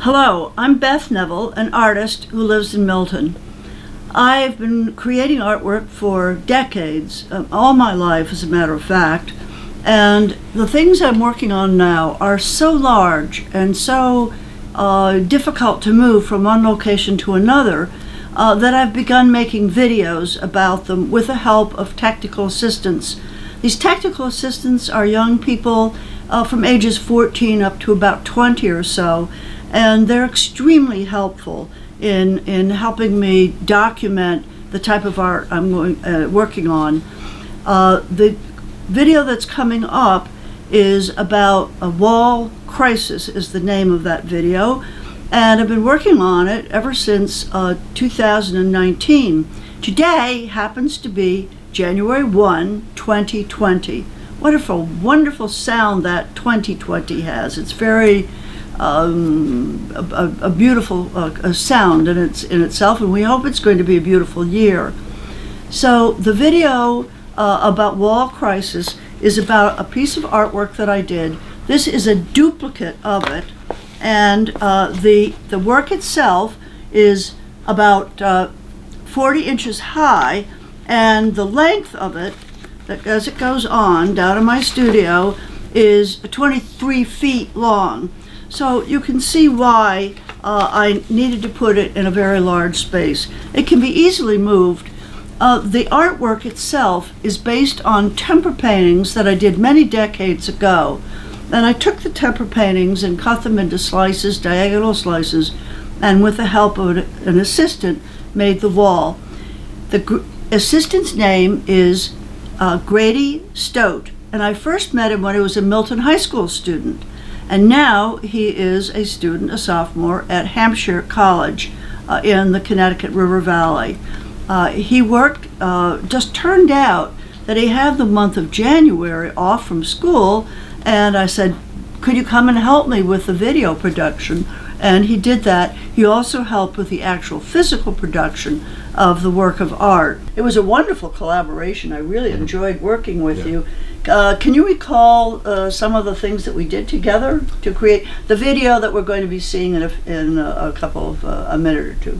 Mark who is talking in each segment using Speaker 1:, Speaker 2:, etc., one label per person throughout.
Speaker 1: Hello, I'm Beth Neville, an artist who lives in Milton. I've been creating artwork for decades, all my life as a matter of fact, and the things I'm working on now are so large and so difficult to move from one location to another that I've begun making videos about them with the help of technical assistants. These technical assistants are young people from ages 14 up to about 20 or so, and they're extremely helpful in helping me document the type of art I'm working on. The video that's coming up is about a wall crisis, is the name of that video, and I've been working on it ever since 2019. Today happens to be January 1, 2020. What a wonderful sound that 2020 has. It's very a beautiful sound in itself, and we hope it's going to be a beautiful year. So the video about Wall Crisis is about a piece of artwork that I did. This is a duplicate of it, and the work itself is about 40 inches high, and the length of it, as it goes on down in my studio, is 23 feet long. So you can see why I needed to put it in a very large space. It can be easily moved. The artwork itself is based on temper paintings that I did many decades ago. And I took the temper paintings and cut them into slices, diagonal slices, and with the help of an assistant, made the wall. The assistant's name is Grady Stote, and I first met him when he was a Milton High School student. And now he is a student, a sophomore, at Hampshire College in the Connecticut River Valley. He worked, just turned out that he had the month of January off from school, and I said, could you come and help me with the video production? And he did that. He also helped with the actual physical production of the work of art. It was a wonderful collaboration. I really enjoyed working with you. Can you recall some of the things that we did together to create the video that we're going to be seeing in a couple of a minute or two?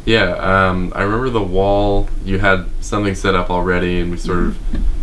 Speaker 2: Yeah, I remember the wall. You had something set up already, and we sort of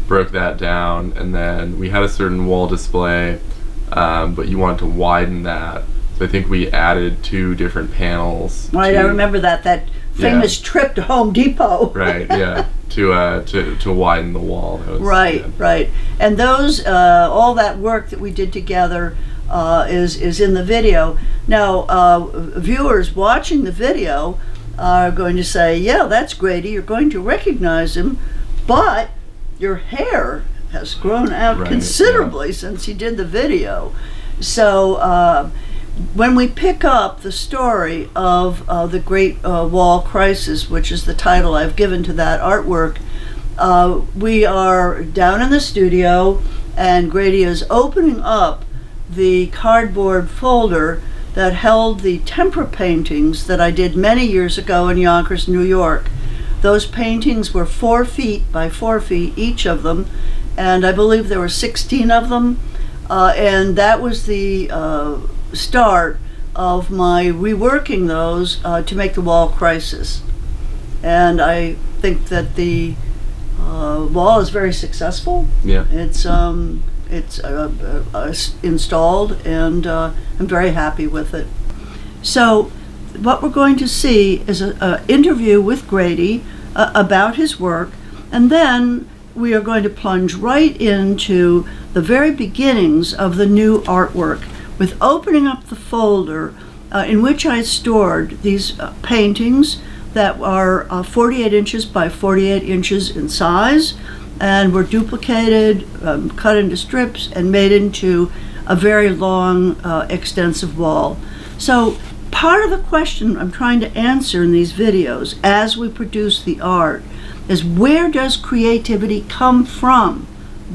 Speaker 2: broke that down, and then we had a certain wall display, but you wanted to widen that. So I think we added 2 different panels.
Speaker 1: Right, I remember that famous trip to Home Depot.
Speaker 2: Right, yeah, to widen the wall.
Speaker 1: Right. And those, all that work that we did together is in the video. Now, viewers watching the video are going to say, yeah, that's Grady, you're going to recognize him, but your hair has grown out considerably since you did the video. So when we pick up the story of the Great Wall Crisis, which is the title I've given to that artwork, we are down in the studio, and Grady is opening up the cardboard folder that held the tempera paintings that I did many years ago in Yonkers, New York. Those paintings were 4 feet by 4 feet, each of them, and I believe there were 16 of them, and that was the start of my reworking those to make the Wall Crisis. And I think that the wall is very successful.
Speaker 2: Yeah.
Speaker 1: It's installed, and I'm very happy with it. So what we're going to see is an interview with Grady about his work, and then we are going to plunge right into the very beginnings of the new artwork with opening up the folder in which I stored these paintings that are 48 inches by 48 inches in size, and were duplicated, cut into strips, and made into a very long, extensive wall. So part of the question I'm trying to answer in these videos as we produce the art is, where does creativity come from?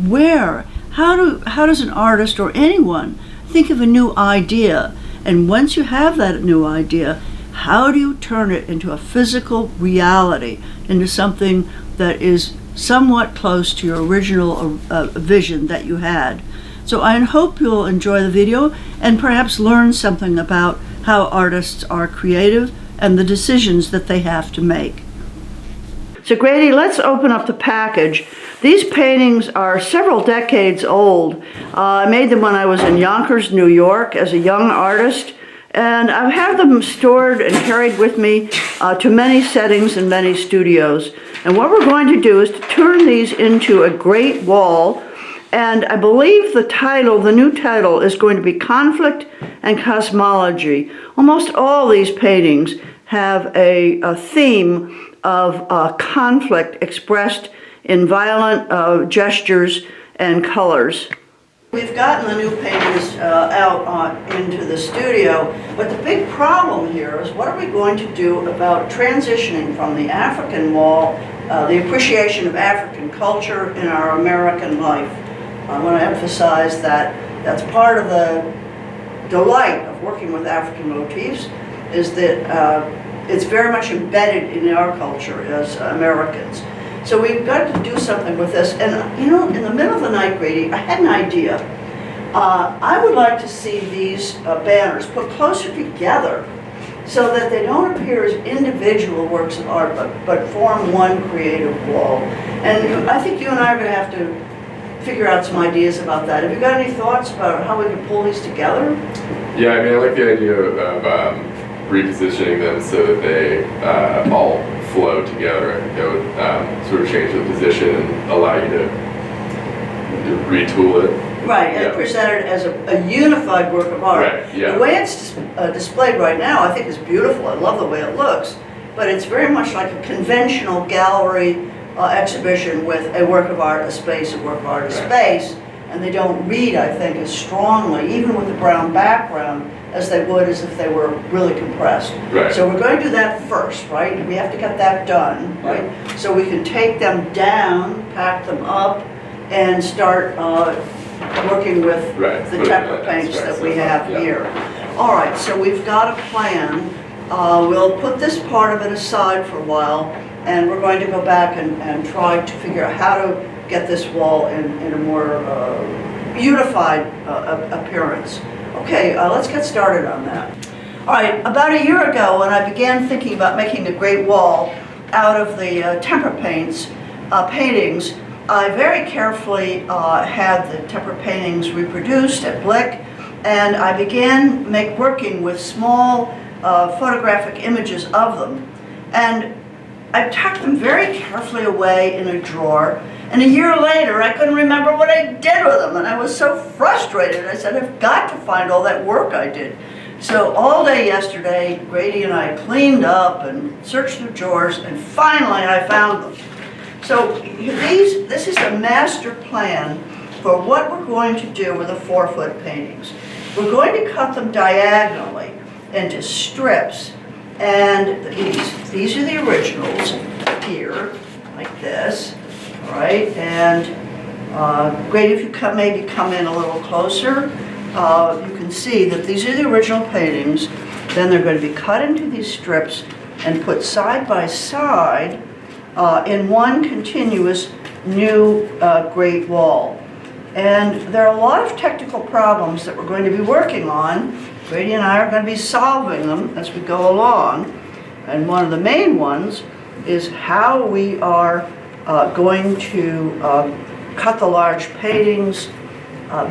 Speaker 1: Where? How does an artist or anyone think of a new idea? And once you have that new idea, how do you turn it into a physical reality, into something that is somewhat close to your original vision that you had? So I hope you'll enjoy the video and perhaps learn something about how artists are creative and the decisions that they have to make. So Grady, let's open up the package. These paintings are several decades old. I made them when I was in Yonkers, New York as a young artist, and I've had them stored and carried with me to many settings and many studios. And what we're going to do is to turn these into a great wall, and I believe the new title is going to be Conflict and Cosmology. Almost all these paintings have a theme of conflict expressed in violent gestures and colors. We've gotten the new paintings out into the studio, but the big problem here is what are we going to do about transitioning from the African wall, the appreciation of African culture in our American life. I want to emphasize that that's part of the delight of working with African motifs, is that it's very much embedded in our culture as Americans. So we've got to do something with this. And you know, in the middle of the night, Grady, I had an idea. I would like to see these banners put closer together so that they don't appear as individual works of art, but form one creative wall. And I think you and I are going to have to figure out some ideas about that. Have you got any thoughts about how we can pull these together?
Speaker 2: Yeah, I mean, I like the idea of repositioning them so that they all flow together. I think that would sort of change the position and allow you to retool it.
Speaker 1: Right, and present it as a unified work of art.
Speaker 2: Right, yeah.
Speaker 1: The way it's displayed right now, I think is beautiful. I love the way it looks, but it's very much like a conventional gallery exhibition with a work of art, a space, a work of art, a space, and they don't read, I think, as strongly, even with the brown background, as they would as if they were really compressed.
Speaker 2: Right.
Speaker 1: So we're going to do that first, right? We have to get that done, right? Yeah. So we can take them down, pack them up, and start working with the temper paints that we have here. All right, so we've got a plan. We'll put this part of it aside for a while, and we're going to go back and try to figure out how to get this wall in a more unified appearance. Okay, let's get started on that. All right, about a year ago when I began thinking about making a great wall out of the temper paintings, I very carefully had the temper paintings reproduced at Blick, and I began working with small photographic images of them. And I tucked them very carefully away in a drawer, and a year later I couldn't remember what I did with them, and I was so frustrated. I said, I've got to find all that work I did. So all day yesterday, Grady and I cleaned up and searched through drawers, and finally I found them. So this is a master plan for what we're going to do with the 4-foot paintings. We're going to cut them diagonally into strips, and these are the originals here, like this, all right? And Grady, if you maybe come in a little closer, you can see that these are the original paintings. Then they're going to be cut into these strips and put side by side in one continuous new great wall. And there are a lot of technical problems that we're going to be working on. Grady and I are going to be solving them as we go along. And one of the main ones is how we are going to cut the large paintings.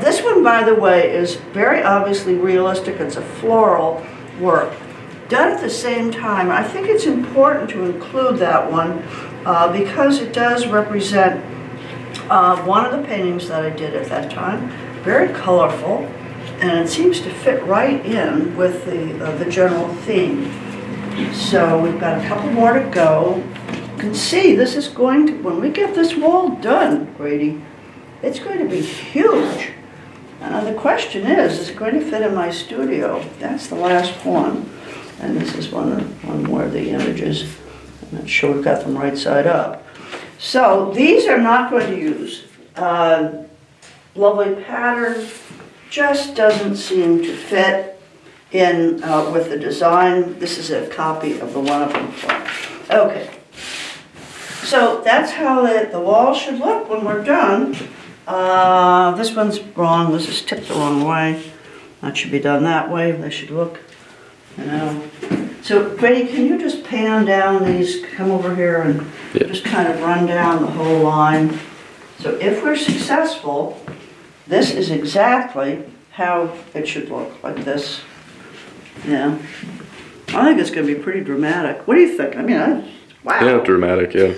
Speaker 1: This one, by the way, is very obviously realistic. It's a floral work done at the same time. I think it's important to include that one because it does represent one of the paintings that I did at that time. Very colorful, and it seems to fit right in with the general theme. So we've got a couple more to go. You can see this is going to, when we get this wall done, Grady, it's going to be huge. The question is it going to fit in my studio? That's the last one. And this is one more of the images. I'm not sure we've got them right side up. So these are not going to use. Lovely pattern, just doesn't seem to fit in with the design. This is a copy of the one of them. Okay. So that's how the wall should look when we're done. This one's wrong. This is tipped the wrong way. That should be done that way. They should look You know. So, Grady, can you just pan down these, come over here and just kind of run down the whole line? So if we're successful, this is exactly how it should look, like this. Yeah. I think it's going to be pretty dramatic. What do you think? I mean, wow.
Speaker 2: Yeah, dramatic, yeah.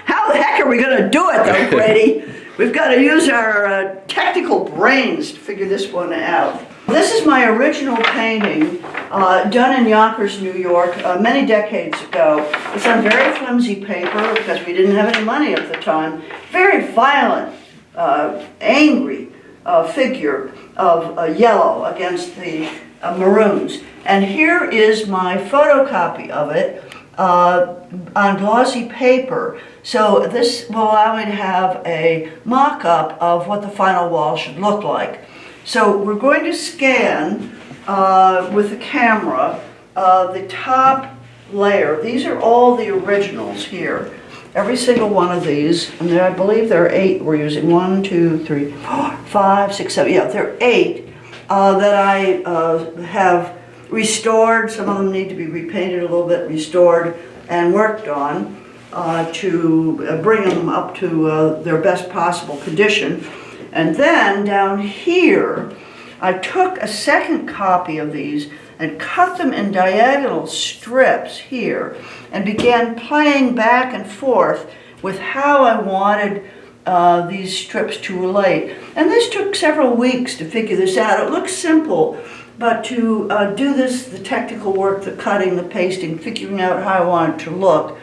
Speaker 1: How the heck are we going to do it, though, Grady? We've got to use our technical brains to figure this one out. This is my original painting done in Yonkers, New York, many decades ago. It's on very flimsy paper because we didn't have any money at the time. Very violent, angry figure of yellow against the maroons. And here is my photocopy of it on glossy paper. So this will allow me to have a mock-up of what the final wall should look like. So we're going to scan with the camera the top layer. These are all the originals here. Every single one of these, and I believe there are 8 we're using. 1, 2, 3, 4, 5, 6, 7. Yeah, there are 8 that I have restored. Some of them need to be repainted a little bit, restored, and worked on to bring them up to their best possible condition. And then down here, I took a second copy of these and cut them in diagonal strips here and began playing back and forth with how I wanted these strips to relate. And this took several weeks to figure this out. It looks simple, but to do this, the technical work, the cutting, the pasting, figuring out how I want it to look,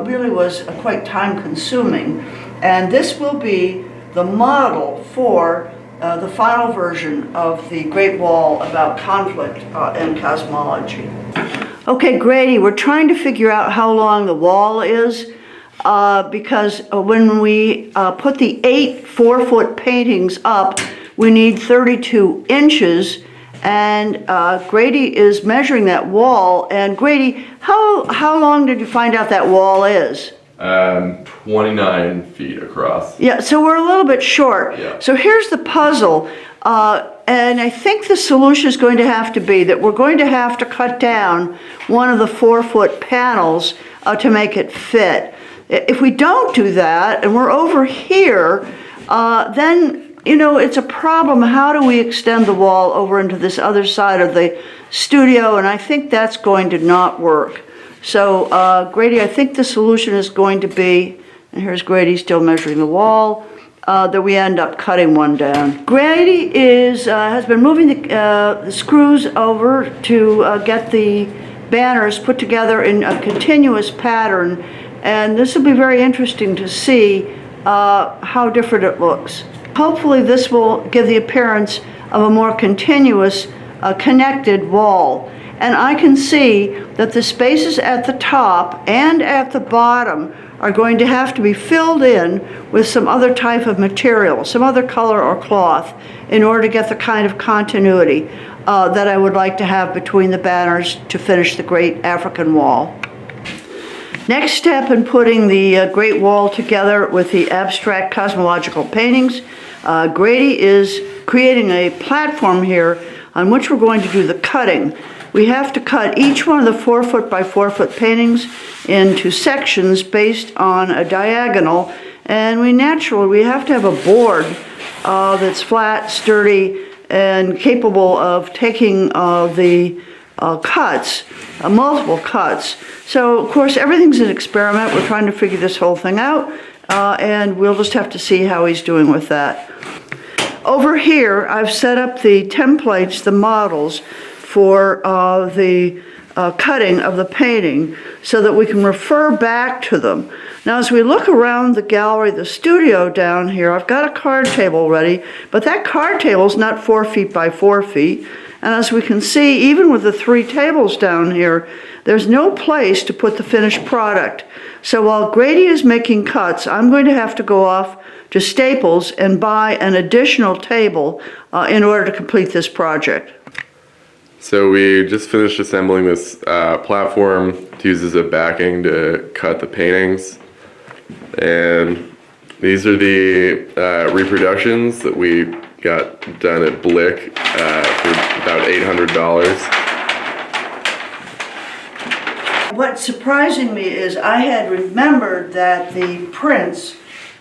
Speaker 1: really was quite time consuming. And this will be the model for the final version of the Great Wall about conflict and cosmology. Okay, Grady, we're trying to figure out how long the wall is because when we put the 8 4-foot paintings up, we need 32 inches, and Grady is measuring that wall. And Grady, how long did you find out that wall is?
Speaker 2: 29 feet across.
Speaker 1: Yeah, so we're a little bit short.
Speaker 2: Yeah.
Speaker 1: So here's the puzzle, and I think the solution is going to have to be that we're going to have to cut down one of the 4-foot panels to make it fit. If we don't do that, and we're over here, then, you know, it's a problem. How do we extend the wall over into this other side of the studio? And I think that's going to not work. So, Grady, I think the solution is going to be, and here's Grady still measuring the wall, that we end up cutting one down. Grady has been moving the screws over to get the banners put together in a continuous pattern, and this will be very interesting to see how different it looks. Hopefully this will give the appearance of a more continuous, connected wall. And I can see that the spaces at the top and at the bottom are going to have to be filled in with some other type of material, some other color or cloth, in order to get the kind of continuity that I would like to have between the banners to finish the Great African Wall. Next step in putting the Great Wall together with the abstract cosmological paintings, Grady is creating a platform here on which we're going to do the cutting. We have to cut each one of the 4-foot by 4-foot paintings into sections based on a diagonal, and we have to have a board that's flat, sturdy, and capable of taking the cuts, multiple cuts. So, of course, everything's an experiment. We're trying to figure this whole thing out, and we'll just have to see how he's doing with that. Over here, I've set up the templates, the models, for the cutting of the painting so that we can refer back to them. Now, as we look around the gallery, the studio down here, I've got a card table ready, but that card table is not 4 feet by 4 feet. And as we can see, even with the 3 tables down here, there's no place to put the finished product. So while Grady is making cuts, I'm going to have to go off to Staples and buy an additional table in order to complete this project.
Speaker 2: So we just finished assembling this platform to use as a backing to cut the paintings. And these are the reproductions that we got done at Blick for about $800.
Speaker 1: what's surprising me is I had remembered that the prints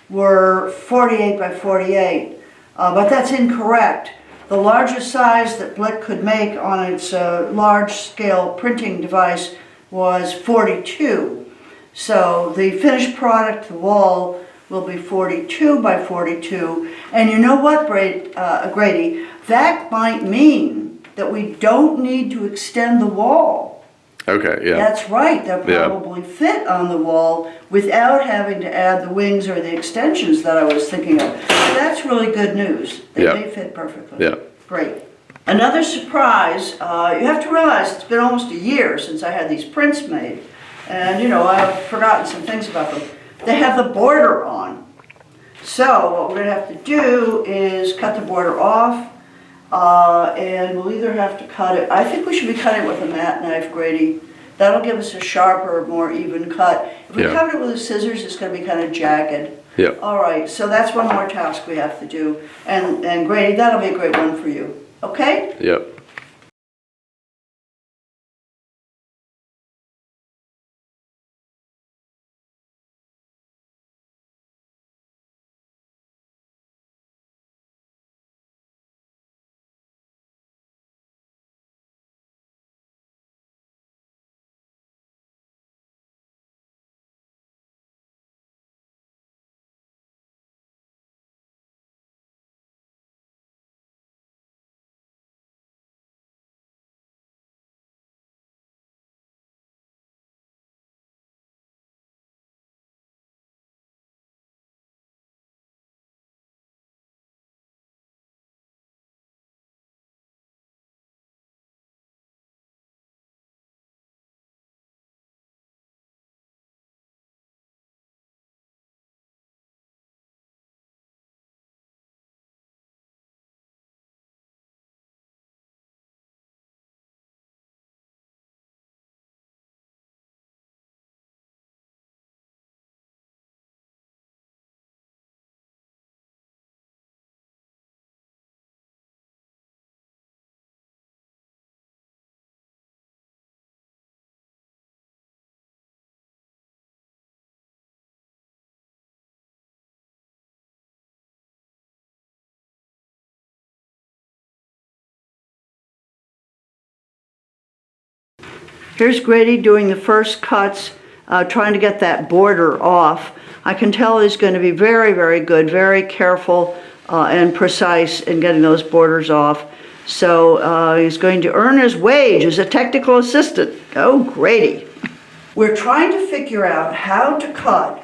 Speaker 1: were 48 by 48, but that's incorrect. The largest size that Blick could make on its large-scale printing device was 42. So the finished product, the wall, will be 42 by 42. And you know what, Grady? That might mean that we don't need to extend the wall.
Speaker 2: Okay, yeah.
Speaker 1: That's right. They'll probably fit on the wall without having to add the wings or the extensions that I was thinking of. So that's really good news. They may fit perfectly.
Speaker 2: Yeah.
Speaker 1: Great. Another surprise, you have to realize it's been almost a year since I had these prints made. And, you know, I've forgotten some things about them. They have the border on. So what we're going to have to do is cut the border off. And we'll either have to cut it, I think we should be cutting it with a mat knife, Grady. That'll give us a sharper, more even cut. If we cut it with the scissors, it's going to be kind of jagged.
Speaker 2: Yeah.
Speaker 1: All right, so that's one more task we have to do. And Grady, that'll be a great one for you. Okay?
Speaker 2: Yep.
Speaker 1: Here's Grady doing the first cuts, trying to get that border off. I can tell he's going to be very, very good, very careful and precise in getting those borders off. So he's going to earn his wage as a technical assistant. Oh, Grady. We're trying to figure out how to cut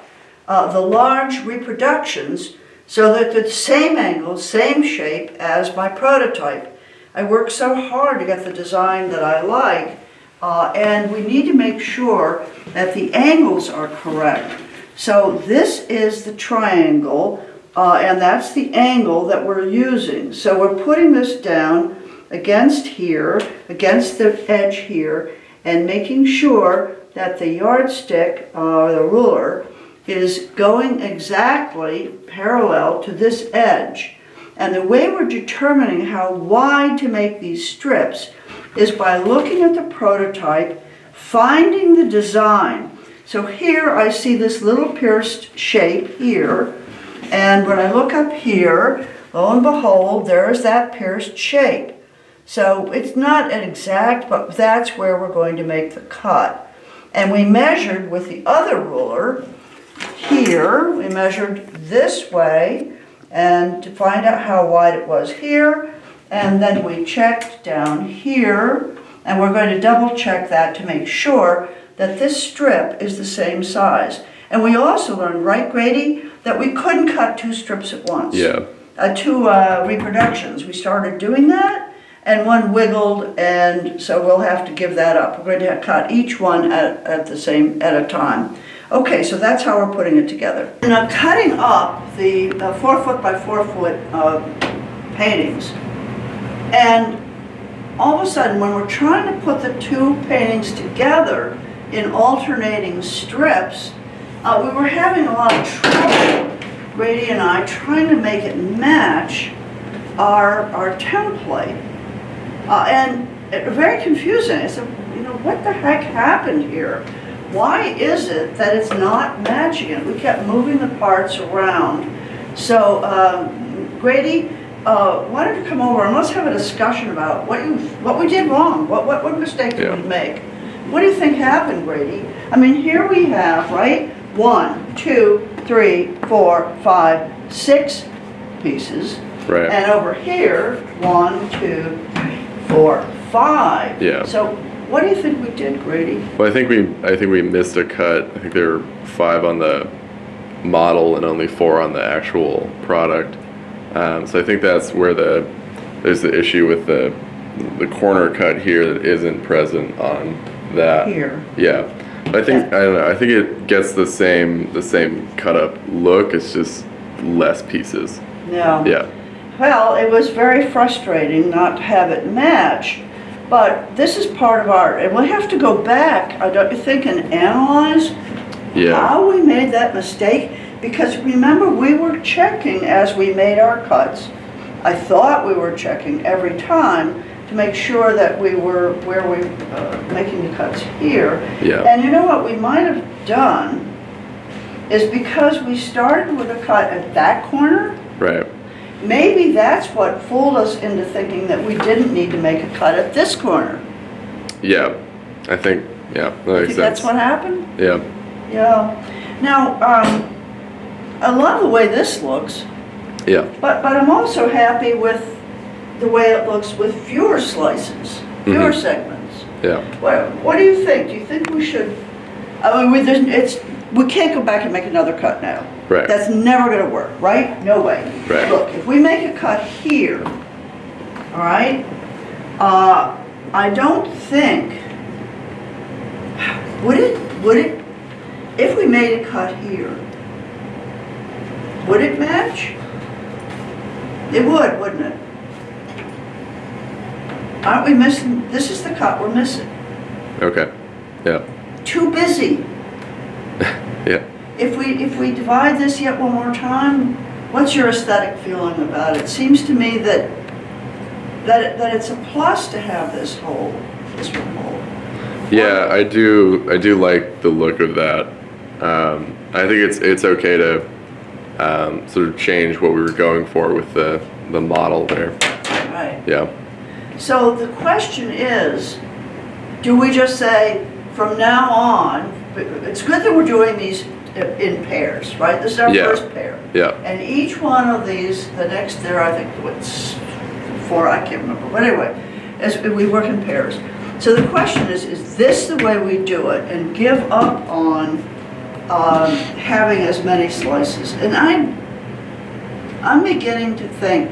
Speaker 1: the large reproductions so that they're the same angle, same shape as my prototype. I worked so hard to get the design that I like. And we need to make sure that the angles are correct. So this is the triangle, and that's the angle that we're using. So we're putting this down against here, against the edge here, and making sure that the yardstick, or the ruler, is going exactly parallel to this edge. And the way we're determining how wide to make these strips is by looking at the prototype, finding the design. So here I see this little pierced shape here, and when I look up here, lo and behold, there's that pierced shape. So it's not an exact, but that's where we're going to make the cut. And we measured with the other ruler here, we measured this way, and to find out how wide it was here, and then we checked down here, and we're going to double check that to make sure that this strip is the same size. And we also learned, right, Grady, that we couldn't cut two strips at once.
Speaker 2: Yeah.
Speaker 1: Two reproductions. We started doing that, and one wiggled, and so we'll have to give that up. We're going to cut each one at a time. Okay, so that's how we're putting it together. Now, cutting up the 4 foot by 4 foot paintings, and all of a sudden, when we're trying to put the two paintings together in alternating strips, we were having a lot of trouble, Grady and I, trying to make it match our template. And very confusing. I said, you know, what the heck happened here? Why is it that it's not matching it? We kept moving the parts around. So, Grady, why don't you come over and let's have a discussion about what we did wrong, what mistake did we make? What do you think happened, Grady? I mean, here we have, right, 1, 2, 3, 4, 5, 6 pieces.
Speaker 2: Right.
Speaker 1: And over here, 1, 2, 3, 4, 5.
Speaker 2: Yeah.
Speaker 1: So what do you think we did, Grady?
Speaker 2: Well, I think we missed a cut. I think there were 5 on the model and only 4 on the actual product. So I think that's where there's the issue with the corner cut here that isn't present on that.
Speaker 1: Here.
Speaker 2: Yeah. But I think I don't know. I think it gets the same cut up look. It's just less pieces.
Speaker 1: No.
Speaker 2: Yeah.
Speaker 1: Well, it was very frustrating not to have it match. But this is part of art, and we'll have to go back, don't you think, and analyze how we made that mistake? Because remember, we were checking as we made our cuts. I thought we were checking every time to make sure that we were where we making the cuts here.
Speaker 2: Yeah.
Speaker 1: And you know what we might have done is because we started with a cut at that corner.
Speaker 2: Right.
Speaker 1: Maybe that's what fooled us into thinking that we didn't need to make a cut at this corner.
Speaker 2: Yeah, I think, that makes sense.
Speaker 1: That's what happened?
Speaker 2: Yeah.
Speaker 1: Yeah. Now, I love the way this looks.
Speaker 2: Yeah.
Speaker 1: But I'm also happy with the way it looks with fewer slices, fewer segments.
Speaker 2: Yeah.
Speaker 1: What do you think? Do you think we should, I mean, we can't go back and make another cut now.
Speaker 2: Right.
Speaker 1: That's never going to work, right? No way.
Speaker 2: Right.
Speaker 1: Look, if we make a cut here, all right, I don't think, would it, if we made a cut here, would it match? It would, wouldn't it? Aren't we missing, this is the cut we're missing.
Speaker 2: Okay. Yeah.
Speaker 1: Too busy.
Speaker 2: Yeah.
Speaker 1: If we divide this yet one more time, what's your aesthetic feeling about it? It seems to me that it's a plus to have this hole, this one hole.
Speaker 2: Yeah, I do like the look of that. I think it's okay to sort of change what we were going for with the model there.
Speaker 1: Right.
Speaker 2: Yeah.
Speaker 1: So the question is, do we just say from now on, it's good that we're doing these in pairs, right? This is our first pair.
Speaker 2: Yeah.
Speaker 1: And each one of these, the next there, I think what's 4, I can't remember. But anyway, as we work in pairs. So the question is this the way we do it and give up on having as many slices? And I'm beginning to think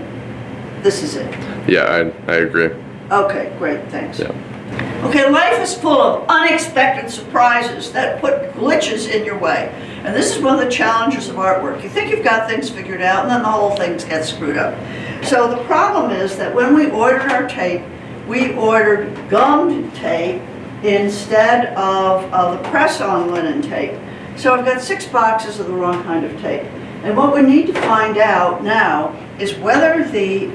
Speaker 1: this is it.
Speaker 2: Yeah, I agree.
Speaker 1: Okay, great, thanks.
Speaker 2: Yeah.
Speaker 1: Okay, life is full of unexpected surprises that put glitches in your way. And this is one of the challenges of artwork. You think you've got things figured out, and then the whole thing gets screwed up. So the problem is that when we ordered our tape, we ordered gummed tape instead of the press-on linen tape. So I've got 6 boxes of the wrong kind of tape. And what we need to find out now is whether the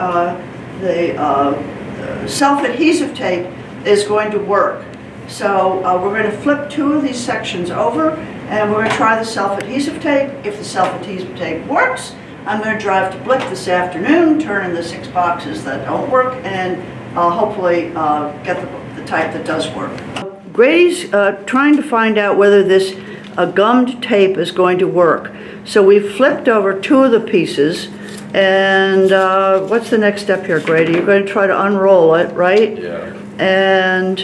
Speaker 1: self-adhesive tape is going to work. So we're going to flip 2 of these sections over and we're going to try the self-adhesive tape. If the self-adhesive tape works, I'm going to drive to Blick this afternoon, turn in the 6 boxes that don't work, and hopefully get the type that does work. Grady's trying to find out whether this gummed tape is going to work. So we've flipped over 2 of the pieces, and what's the next step here, Grady? You're going to try to unroll it, right?
Speaker 2: Yeah.
Speaker 1: And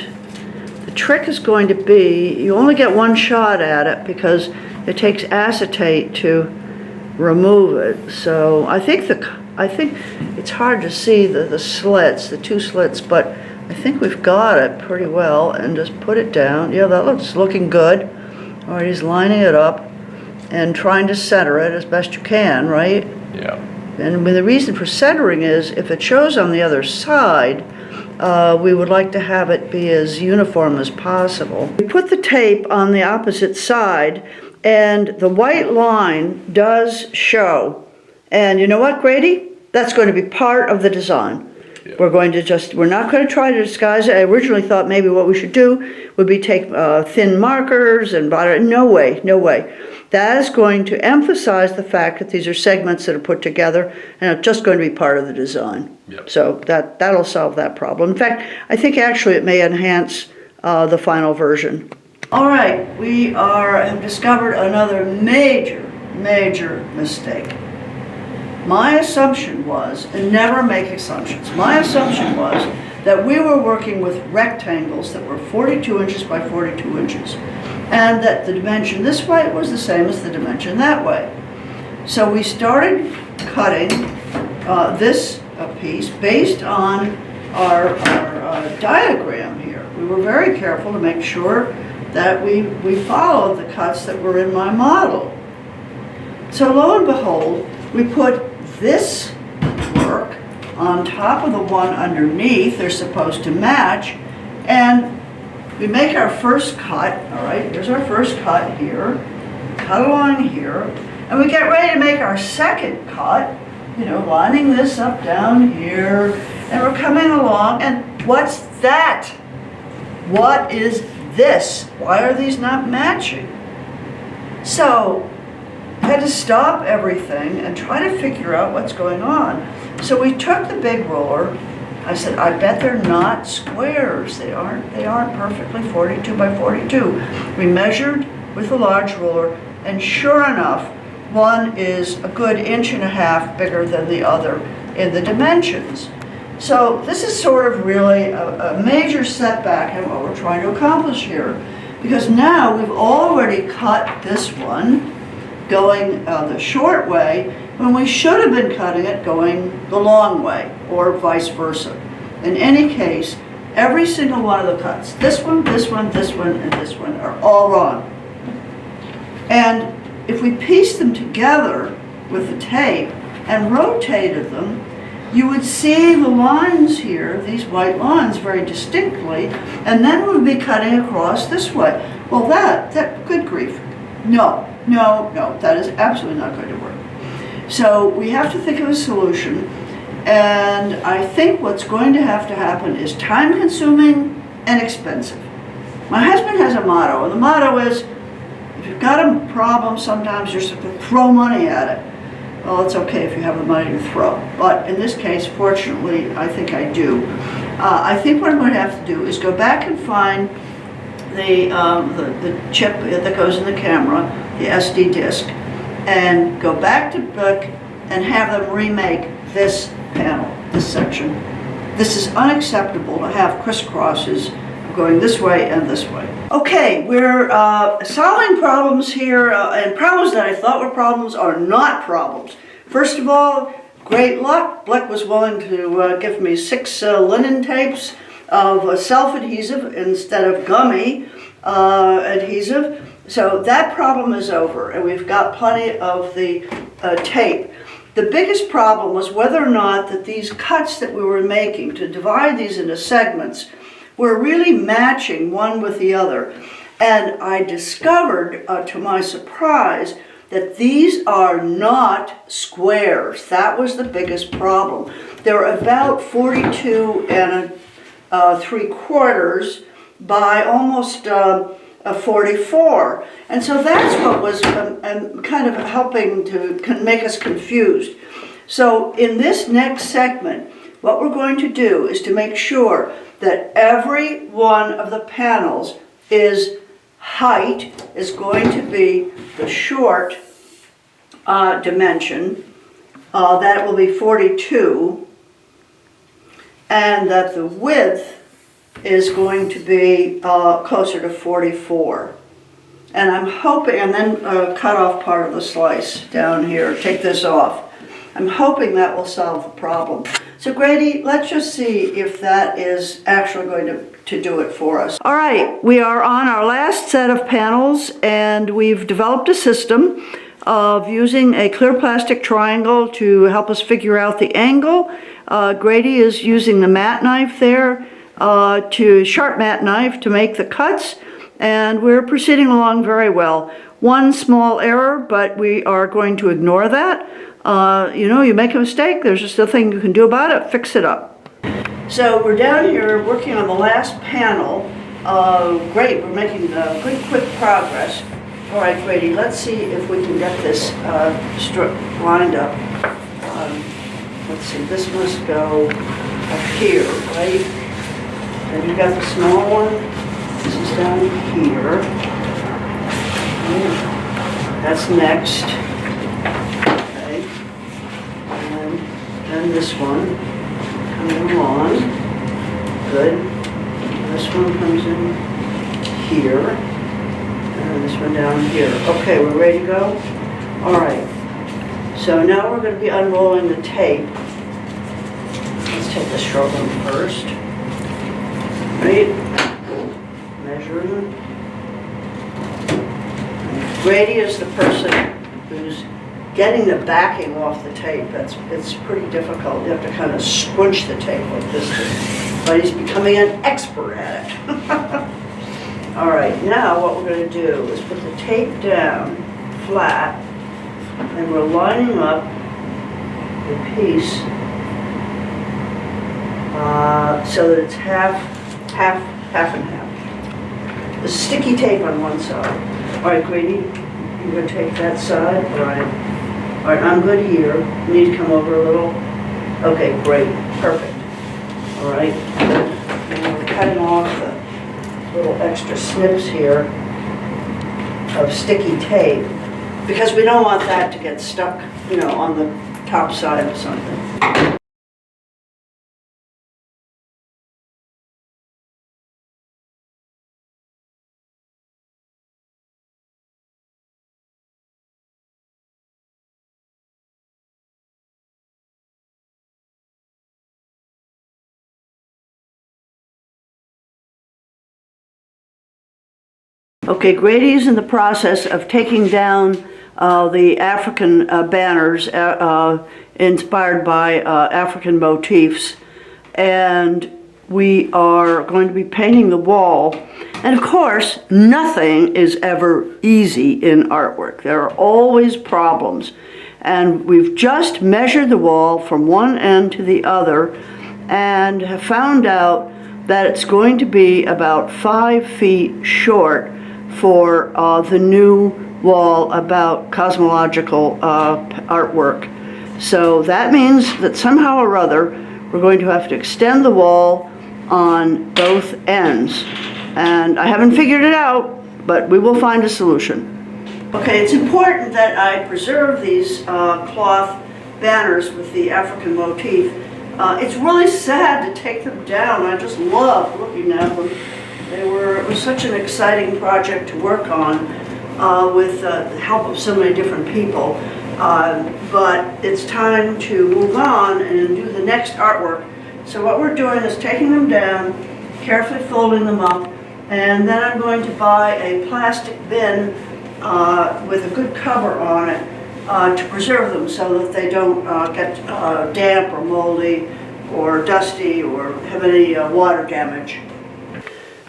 Speaker 1: the trick is going to be, you only get 1 shot at it because it takes acetate to remove it. So I think it's hard to see the slits, the 2 slits, but I think we've got it pretty well. And just put it down. Yeah, that looks looking good. All right, he's lining it up and trying to center it as best you can, right?
Speaker 2: Yeah.
Speaker 1: And the reason for centering is if it shows on the other side, we would like to have it be as uniform as possible. We put the tape on the opposite side, and the white line does show. And you know what, Grady? That's going to be part of the design.
Speaker 2: Yeah.
Speaker 1: We're not going to try to disguise it. I originally thought maybe what we should do would be take thin markers and no way, no way. That is going to emphasize the fact that these are segments that are put together and are just going to be part of the design.
Speaker 2: Yep.
Speaker 1: So that'll solve that problem. In fact, I think actually it may enhance the final version. All right, we have discovered another major mistake. My assumption was, and never make assumptions, my assumption was that we were working with rectangles that were 42 inches by 42 inches, and that the dimension this way was the same as the dimension that way. So we started cutting this piece based on our diagram here. We were very careful to make sure that we followed the cuts that were in my model. So lo and behold, we put this work on top of the one underneath. They're supposed to match, and we make our first cut. All right, here's our first cut here, cut along here, and we get ready to make our second cut, lining this up down here, and we're coming along, and what's that? What is this? Why are these not matching? So I had to stop everything and try to figure out what's going on. So we took the big ruler. I said, I bet they're not squares. They aren't perfectly 42 by 42. We measured with the large ruler, and sure enough, one is a good 1.5 inches bigger than the other in the dimensions. So this is sort of really a major setback in what we're trying to accomplish here, because now we've already cut this one going the short way when we should have been cutting it going the long way, or vice versa. In any case, every single one of the cuts, this one, this one, this one, and this one, are all wrong. And if we pieced them together with the tape and rotated them, you would see the lines here, these white lines, very distinctly, and then we'd be cutting across this way. Well, that good grief. No, that is absolutely not going to work. So we have to think of a solution, and I think what's going to happen is time-consuming and expensive. My husband has a motto, and the motto is, if you've got a problem, sometimes you're supposed to throw money at it. Well, it's okay if you have the money to throw, but in this case, fortunately, I think I do. I think what I'm going to have to do is go back and find the chip that goes in the camera, the SD disk, and go back to book and have them remake this panel, this section. This is unacceptable to have crisscrosses going this way and this way. Okay, we're solving problems here, and problems that I thought were problems are not problems. First of all, great luck. Bleck was willing to give me 6 linen tapes of self-adhesive instead of gummy adhesive. So that problem is over, and we've got plenty of the tape. The biggest problem was whether or not that these cuts that we were making to divide these into segments were really matching one with the other. And I discovered, to my surprise, that these are not squares. That was the biggest problem. They're about 42 3/4 by almost 44. And so that's what was kind of helping to make us confused. So in this next segment, what we're going to do is to make sure that every one of the panels height is going to be the short dimension, that will be 42, and that the width is going to be closer to 44. And I'm hoping, and then cut off part of the slice down here, take this off. I'm hoping that will solve the problem. So Grady, let's just see if that is actually going to do it for us. All right, we are on our last set of panels, and we've developed a system of using a clear plastic triangle to help us figure out the angle. Grady is using the mat knife there, sharp mat knife to make the cuts, and we're proceeding along very well. One small error, but we are going to ignore that. You make a mistake, there's just nothing you can do about it, fix it up. So we're down here working on the last panel. Great, we're making good, quick progress. All right, Grady, let's see if we can get this lined up. Let's see, this must go up here, right? And you got the small one. This is down here. That's next. Okay. And then this one coming along. Good. This one comes in here. And this one down here. Okay, we're ready to go? All right. So now we're going to be unrolling the tape. Let's take the short one first. Right? Measuring. Grady is the person who's getting the backing off the tape. It's pretty difficult. You have to kind of squinch the tape like this. But he's becoming an expert at it. All right, now what we're going to do is put the tape down flat, and we're lining up the piece so that it's half and half. The sticky tape on one side. All right, Grady, you're going to take that side. All right, I'm good here. You need to come over a little. Okay, great, perfect. All right, and we're cutting off the little extra snips here of sticky tape because we don't want that to get stuck, on the top side of something. Okay, Grady's in the process of taking down the African banners inspired by African motifs, and we are going to be painting the wall. And of course, nothing is ever easy in artwork. There are always problems. And we've just measured the wall from one end to the other and have found out that it's going to be about 5 feet short for the new wall about cosmological artwork. So that means that somehow or other we're going to have to extend the wall on both ends. And I haven't figured it out, but we will find a solution. Okay, it's important that I preserve these cloth banners with the African motif. It's really sad to take them down. I just love looking at them. It was such an exciting project to work on with the help of so many different people. But it's time to move on and do the next artwork. So what we're doing is taking them down, carefully folding them up, and then I'm going to buy a plastic bin with a good cover on it to preserve them so that they don't get damp or moldy or dusty or have any water damage.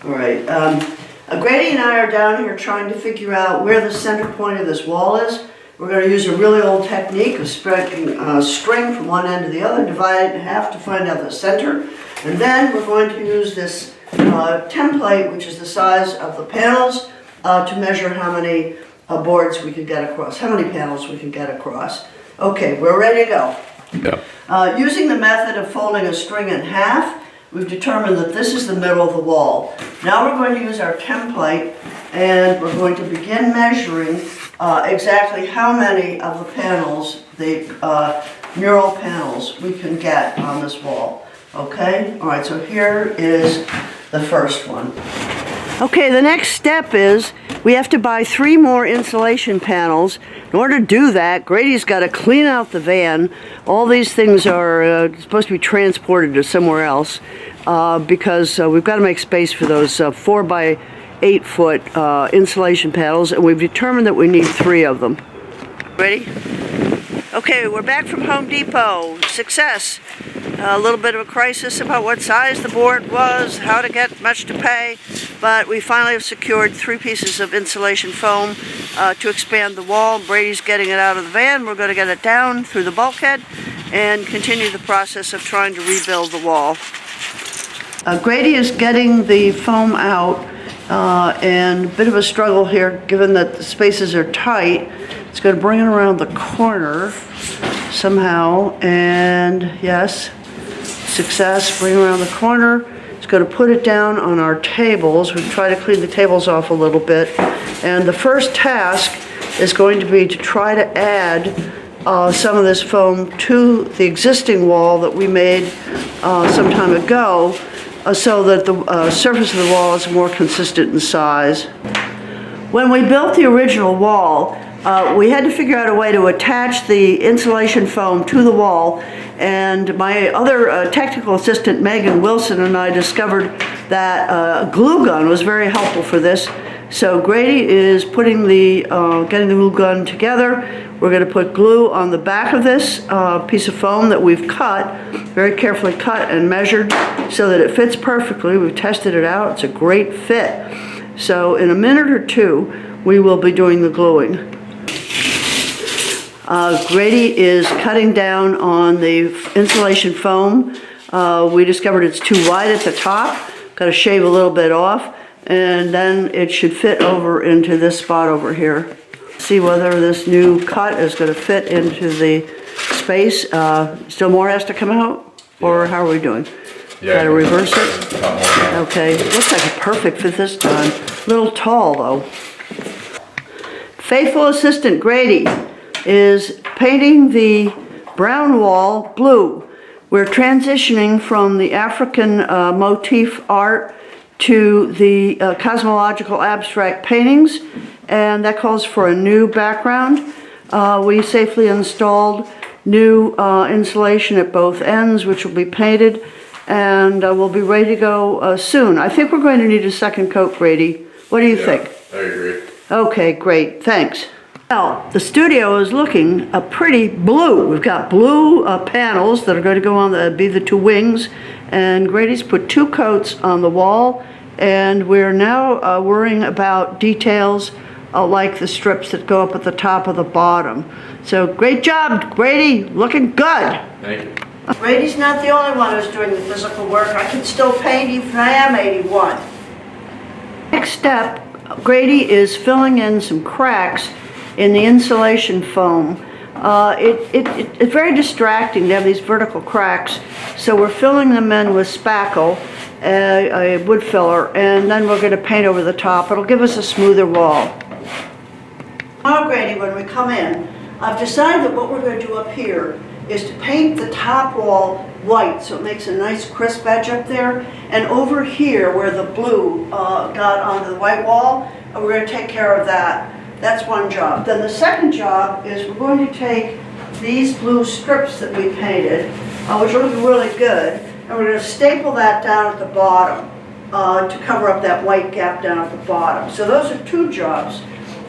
Speaker 1: All right, Grady and I are down here trying to figure out where the center point of this wall is. We're going to use a really old technique of spreading string from one end to the other, divide it in half to find out the center. And then we're going to use this template, which is the size of the panels, to measure how many boards we can get across, how many panels we can get across. Okay, we're ready to go.
Speaker 2: Yeah.
Speaker 1: Using the method of folding a string in half, we've determined that this is the middle of the wall. Now we're going to use our template and we're going to begin measuring exactly how many of the panels, the mural panels, we can get on this wall. Okay? All right, so here is the first one. Okay, the next step is we have to buy 3 more insulation panels. In order to do that, Grady's got to clean out the van. All these things are supposed to be transported to somewhere else because we've got to make space for those 4 by 8 foot insulation panels, and we've determined that we need 3 of them. Ready? Okay, we're back from Home Depot. Success. A little bit of a crisis about what size the board was, how to get much to pay, but we finally have secured 3 pieces of insulation foam to expand the wall. Brady's getting it out of the van. We're going to get it down through the bulkhead and continue the process of trying to rebuild the wall. Grady is getting the foam out, and a bit of a struggle here, given that the spaces are tight. It's going to bring it around the corner somehow, and yes, success, bring it around the corner. It's going to put it down on our tables. We've tried to clean the tables off a little bit, and the first task is going to be to try to add some of this foam to the existing wall that we made some time ago, so that the surface of the wall is more consistent in size. When we built the original wall, we had to figure out a way to attach the insulation foam to the wall, and my other technical assistant, Megan Wilson, and I discovered that a glue gun was very helpful for this. So Grady is putting getting the glue gun together. We're going to put glue on the back of this piece of foam that we've cut, very carefully cut and measured so that it fits perfectly. We've tested it out. It's a great fit. So in a minute or two, we will be doing the gluing. Grady is cutting down on the insulation foam. We discovered it's too wide at the top. Got to shave a little bit off, and then it should fit over into this spot over here. See whether this new cut is going to fit into the space. Still more has to come out, or how are we doing?
Speaker 2: Yeah.
Speaker 1: Got to reverse it? Okay, looks like a perfect fit this time. A little tall though. Faithful assistant Grady is painting the brown wall blue. We're transitioning from the African motif art to the cosmological abstract paintings, and that calls for a new background. We safely installed new insulation at both ends, which will be painted, and we'll be ready to go soon. I think we're going to need a second coat, Grady. What do you think?
Speaker 2: I agree.
Speaker 1: Okay, great, thanks. Well, the studio is looking pretty blue. We've got blue panels that are going to go on be the two wings, and Grady's put 2 coats on the wall, and we're now worrying about details like the strips that go up at the top of the bottom. So great job, Grady, looking good.
Speaker 2: Thank you.
Speaker 1: Grady's not the only one who's doing the physical work. I can still paint even if I am 81. Next step, Grady is filling in some cracks in the insulation foam. It's very distracting to have these vertical cracks, so we're filling them in with spackle, a wood filler, and then we're going to paint over the top. It'll give us a smoother wall. Now, Grady, when we come in, I've decided that what we're going to do up here is to paint the top wall white, so it makes a nice crisp edge up there, and over here where the blue got onto the white wall, we're going to take care of that. That's one job. Then the second job is we're going to take these blue strips that we painted, which are looking really good, and we're going to staple that down at the bottom to cover up that white gap down at the bottom. So those are 2 jobs.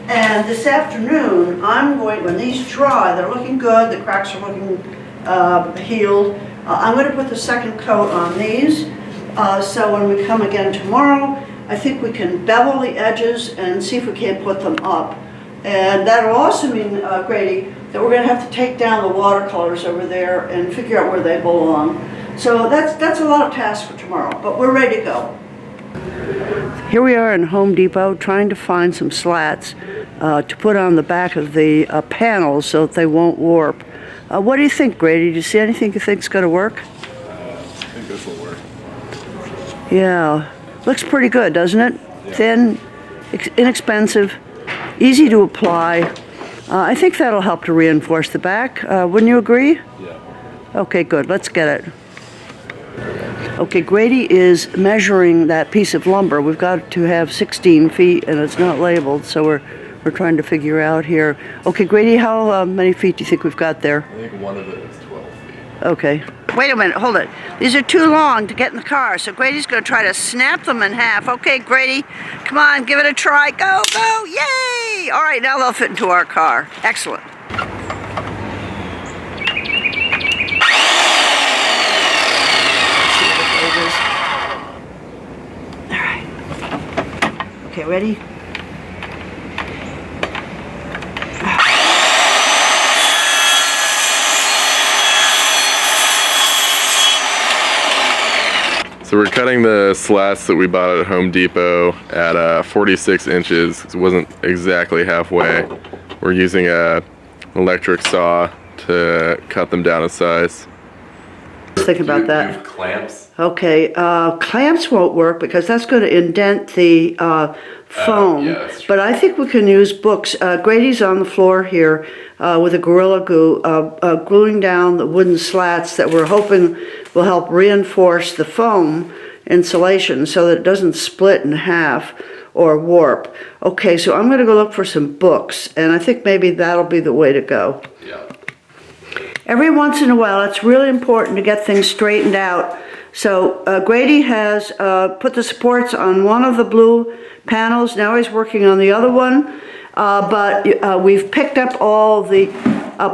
Speaker 1: And this afternoon, when these dry, they're looking good, the cracks are looking healed, I'm going to put the second coat on these. So when we come again tomorrow, I think we can bevel the edges and see if we can't put them up. And that'll also mean, Grady, that we're going to have to take down the watercolors over there and figure out where they belong. So that's a lot of tasks for tomorrow, but we're ready to go. Here we are in Home Depot trying to find some slats to put on the back of the panels so that they won't warp. What do you think, Grady? Do you see anything you think's going to work?
Speaker 2: I think this will work.
Speaker 1: Yeah. Looks pretty good, doesn't it? Yeah. Thin, inexpensive, easy to apply. I think that'll help to reinforce the back. Wouldn't you agree?
Speaker 2: Yeah.
Speaker 1: Okay, good. Let's get it. Okay, Grady is measuring that piece of lumber. We've got to have 16 feet, and it's not labeled, so we're trying to figure out here. Okay, Grady, how many feet do you think we've got there?
Speaker 2: I think one of it is 12 feet.
Speaker 1: Okay. Wait a minute, hold it. These are too long to get in the car, so Grady's going to try to snap them in half. Okay, Grady, come on, give it a try. Go, go, yay! All right, now they'll fit into our car. Excellent. All right. Okay, ready?
Speaker 2: So we're cutting the slats that we bought at Home Depot at 46 inches. It wasn't exactly halfway. We're using a electric saw to cut them down a size.
Speaker 1: Think about that.
Speaker 2: Use clamps?
Speaker 1: Okay, clamps won't work because that's going to indent the foam.
Speaker 2: Yeah, that's true.
Speaker 1: But I think we can use books. Grady's on the floor here with a Gorilla Glue, gluing down the wooden slats that we're hoping will help reinforce the foam insulation so that it doesn't split in half or warp. Okay, so I'm going to go look for some books, and I think maybe that'll be the way to go.
Speaker 2: Yeah.
Speaker 1: Every once in a while, it's really important to get things straightened out. So Grady has put the supports on one of the blue panels. Now he's working on the other one. But we've picked up all the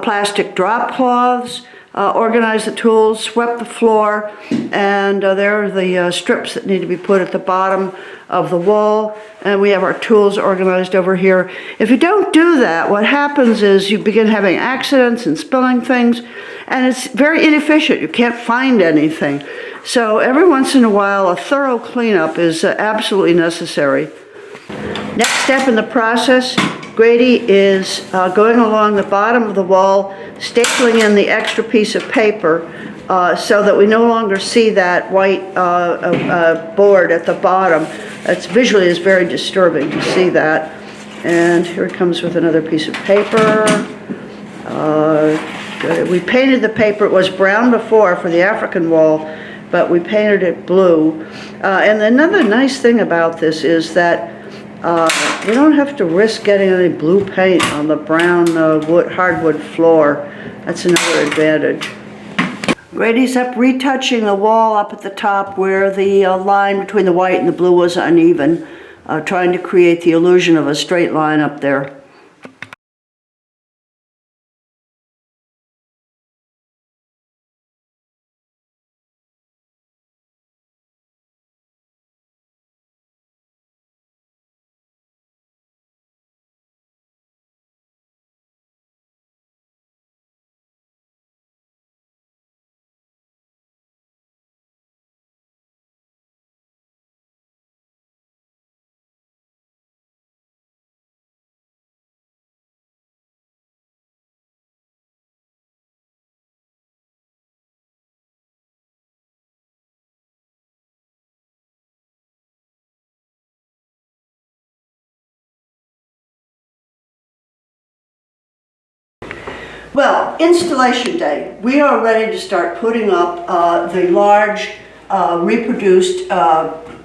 Speaker 1: plastic drop cloths, organized the tools, swept the floor, and there are the strips that need to be put at the bottom of the wall, and we have our tools organized over here. If you don't do that, what happens is you begin having accidents and spilling things, and it's very inefficient. You can't find anything. So every once in a while, a thorough cleanup is absolutely necessary. Next step in the process, Grady is going along the bottom of the wall, stapling in the extra piece of paper so that we no longer see that white board at the bottom. It's visually is very disturbing to see that. And here it comes with another piece of paper. We painted the paper. It was brown before for the African wall, but we painted it blue. And another nice thing about this is that we don't have to risk getting any blue paint on the brown hardwood floor. That's another advantage. Grady's up retouching the wall up at the top where the line between the white and the blue was uneven, trying to create the illusion of a straight line up there. Well, installation day. We are ready to start putting up the large reproduced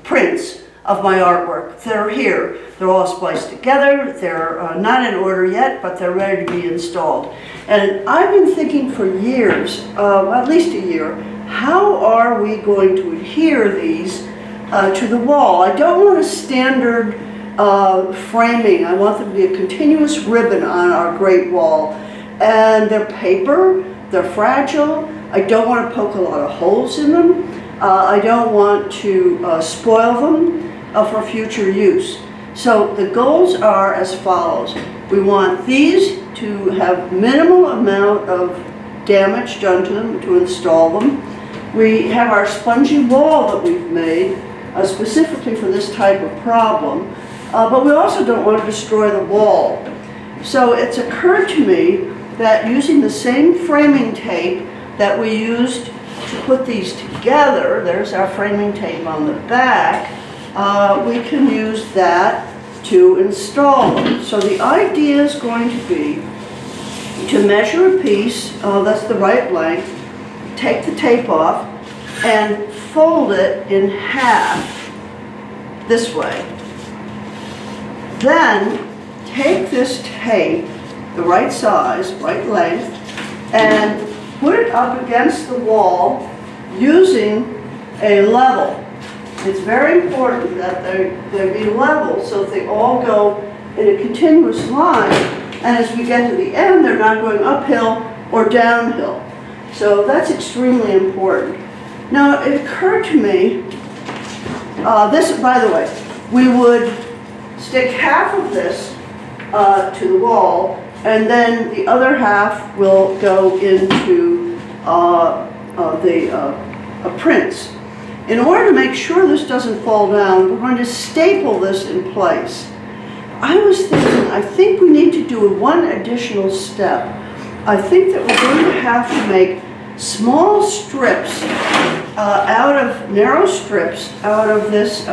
Speaker 1: prints of my artwork that are here. They're all spliced together. They're not in order yet, but they're ready to be installed. And I've been thinking for years, at least a year, how are we going to adhere these to the wall? I don't want a standard framing. I want them to be a continuous ribbon on our great wall. And they're paper, they're fragile. I don't want to poke a lot of holes in them. I don't want to spoil them for future use. So the goals are as follows. We want these to have minimal amount of damage done to them to install them. We have our spongy wall that we've made specifically for this type of problem, but we also don't want to destroy the wall. So it's occurred to me that using the same framing tape that we used to put these together, there's our framing tape on the back, we can use that to install them. So the idea is going to be to measure a piece, that's the right length, take the tape off, and fold it in half this way. Then take this tape, the right size, right length, and put it up against the wall using a level. It's very important that they be level so that they all go in a continuous line, and as we get to the end, they're not going uphill or downhill. So that's extremely important. Now, it occurred to me, this, by the way, we would stick half of this to the wall, and then the other half will go into the prints. In order to make sure this doesn't fall down, we're going to staple this in place. I was thinking, I think we need to do one additional step. I think that we're going to have to make small strips narrow strips out of this,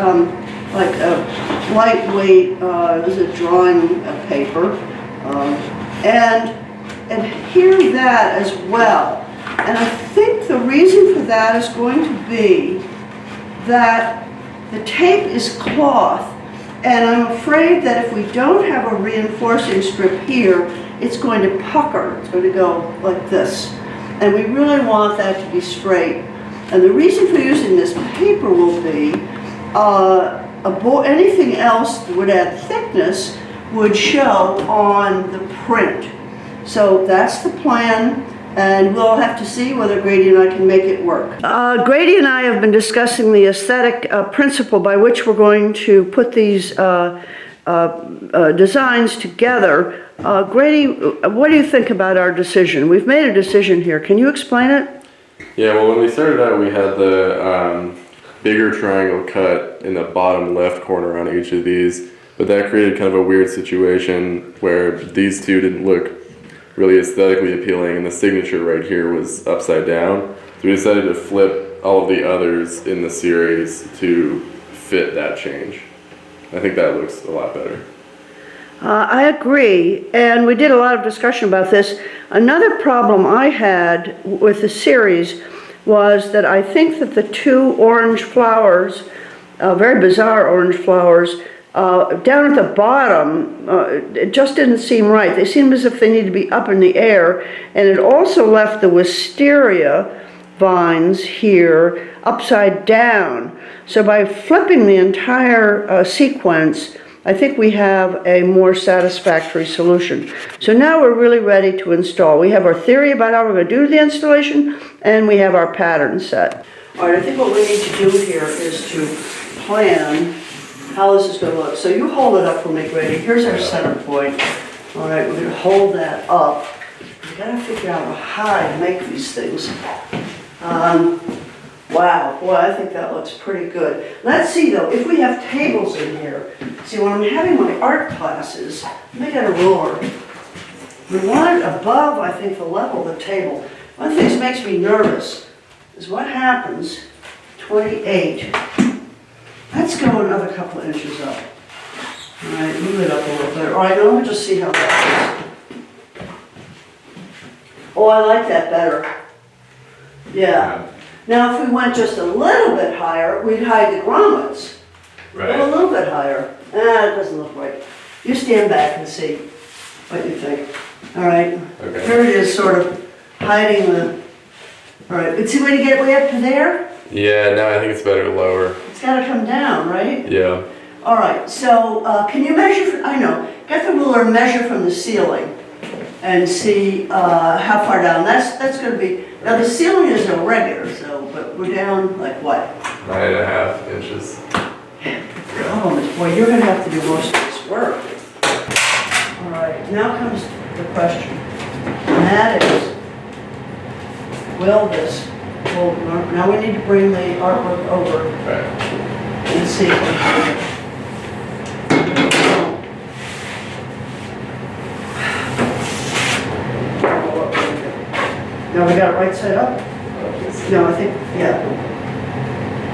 Speaker 1: like a lightweight, this is a drawing paper, and adhere that as well. And I think the reason for that is going to be that the tape is cloth, and I'm afraid that if we don't have a reinforcing strip here, it's going to pucker. It's going to go like this. And we really want that to be straight. And the reason for using this paper will be anything else that would add thickness would show on the print. So that's the plan. And we'll have to see whether Grady and I can make it work. Grady and I have been discussing the aesthetic principle by which we're going to put these designs together. Grady, what do you think about our decision? We've made a decision here. Can you explain it?
Speaker 2: Yeah, well, when we started out, we had the bigger triangle cut in the bottom left corner on each of these, but that created kind of a weird situation where these two didn't look really aesthetically appealing, and the signature right here was upside down. So we decided to flip all of the others in the series to fit that change. I think that looks a lot better.
Speaker 1: I agree, and we did a lot of discussion about this. Another problem I had with the series was that I think that the two orange flowers, very bizarre orange flowers, down at the bottom, it just didn't seem right. They seemed as if they needed to be up in the air, and it also left the wisteria vines here upside down. So by flipping the entire sequence, I think we have a more satisfactory solution. So now we're really ready to install. We have our theory about how we're going to do the installation, and we have our pattern set. All right, I think what we need to do here is to plan how this is going to look. So you hold it up for me, Grady. Here's our center point. All right, we're going to hold that up. We've got to figure out how to make these things. Wow, boy, I think that looks pretty good. Let's see, though, if we have tables in here. See, when I'm having my art classes, let me get a ruler. We want it above, I think, the level of the table. One of the things that makes me nervous is what happens, 28. Let's go another couple of inches up. All right, move it up a little bit. All right, now let me just see how that is. Oh, I like that better. Yeah. Now, if we went just a little bit higher, we'd hide the grommets.
Speaker 2: Right.
Speaker 1: Go a little bit higher. It doesn't look right. You stand back and see what you think. All right.
Speaker 2: Okay.
Speaker 1: Here it is, sort of hiding the. All right. But see when you get way up to there?
Speaker 2: Yeah, no, I think it's better to lower.
Speaker 1: It's got to come down, right?
Speaker 2: Yeah.
Speaker 1: All right. So can you measure? I know. Get the ruler and measure from the ceiling, and see how far down. That's going to be. Now the ceiling is irregular, so but we're down like what?
Speaker 2: 9.5 inches.
Speaker 1: Oh, boy, you're going to have to do most of this work. All right, now comes the question, and that is, will this hold? Now we need to bring the artwork over
Speaker 2: Right.
Speaker 1: and see. Now we got it right side up? No, I think, yeah.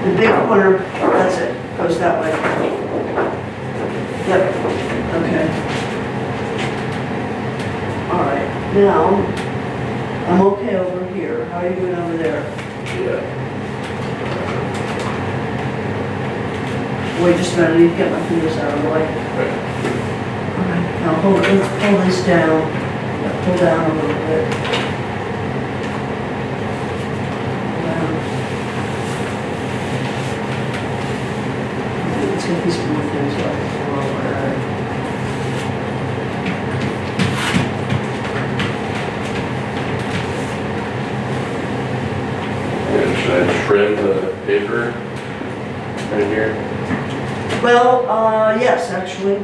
Speaker 1: The big corner, that's it, goes that way. Yep, okay. All right, now, I'm okay over here. How are you doing over there?
Speaker 2: Yeah.
Speaker 1: Wait just a minute, I need to get my fingers out of the way.
Speaker 2: Right.
Speaker 1: All right, now pull this down. Yeah, pull down a little bit. Let's get these more things like forward.
Speaker 2: And should I trim the paper right here?
Speaker 1: Well, yes, actually.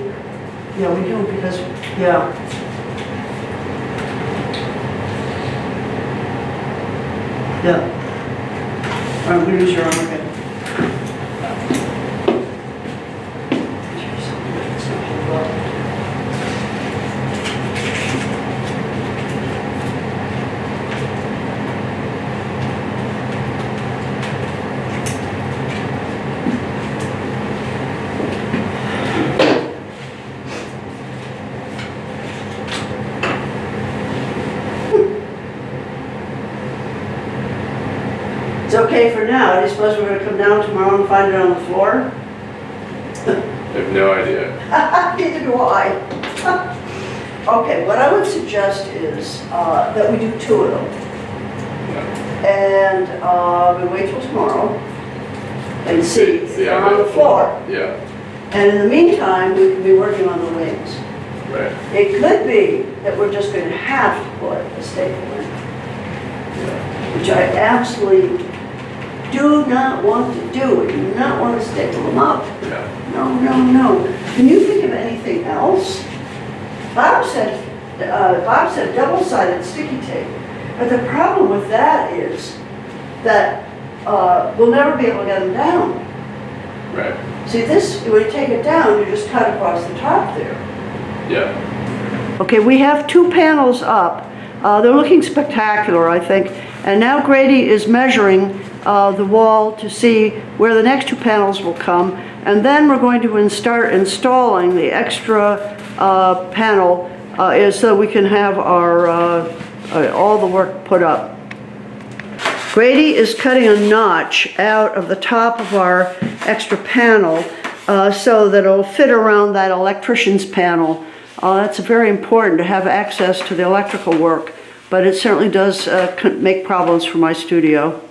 Speaker 1: Yeah, we do because, yeah. Yeah. All right, we're going to use your arm again. It's okay for now. Do you suppose we're gonna come down tomorrow and find it on the floor?
Speaker 2: I have no idea.
Speaker 1: Neither do I. Okay, what I would suggest is that we do 2 of them.
Speaker 2: Yeah.
Speaker 1: And we wait till tomorrow and see if
Speaker 2: See
Speaker 1: they're
Speaker 2: how
Speaker 1: on the
Speaker 2: they-
Speaker 1: floor.
Speaker 2: Yeah,
Speaker 1: And in the meantime, we can be working on the wings.
Speaker 2: right.
Speaker 1: It could be that we're just going to have to put a staple in,
Speaker 2: Yeah.
Speaker 1: which I absolutely do not want to do. I do not want to staple them up.
Speaker 2: Yeah.
Speaker 1: No, no, no. Can you think of anything else? Bob said double-sided sticky tape. But the problem with that is that we'll never be able to get them down.
Speaker 2: Right.
Speaker 1: See, this, when you take it down, you just cut across the top there.
Speaker 2: Yeah.
Speaker 1: Okay, we have 2 panels up. They're looking spectacular, I think. And now Grady is measuring the wall to see where the next 2 panels will come. And then we're going to start installing the extra panel so we can have our all the work put up. Grady is cutting a notch out of the top of our extra panel so that it'll fit around that electrician's panel. That's very important to have access to the electrical work, but it certainly does make problems for my studio.